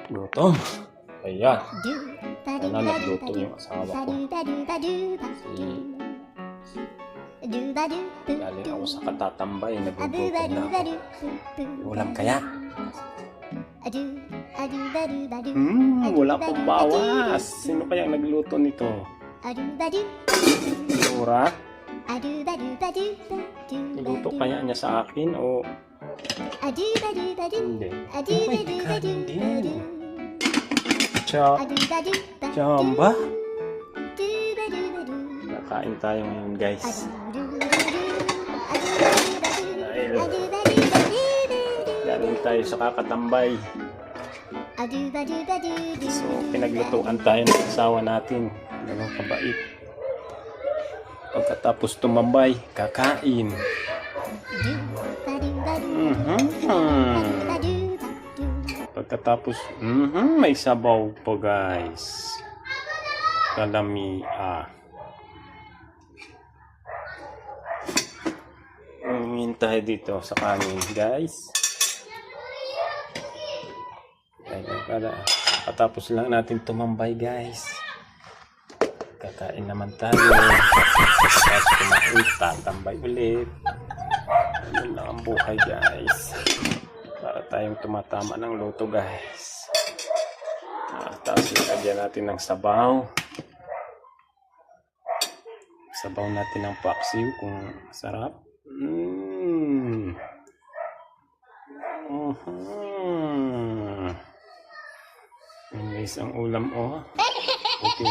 Gutom. Ayan. Sana nagluto yung asawa ko. Galing ako sa katatambay. Nagugutom na ako. Ulam kaya? Wala pang bawas. Sino kaya nagluto nito? Laura? Luto kaya niya sa akin o... Hindi. Oh my God, hindi. Chamba? Nakain tayo ngayon, guys. Dahil galing tayo sa kakatambay. So, pinaglutuan tayo ng asawa natin. Ganun kabait. Pagkatapos tumambay, kakain. Pagkatapos, may sabaw po, guys. Kalamia. Umingin tayo dito sa kanin, guys. Patapos lang natin tumambay, guys. Kakain naman tayo. Tapos kumain, tatambay ulit. Yun lang ang buhay, guys. Para tayong tumatama ng luto, guys. Tapos lagyan natin ng sabaw. Sabaw natin ng paksiw kung sarap. Guys, ang ulam, oh. Okay.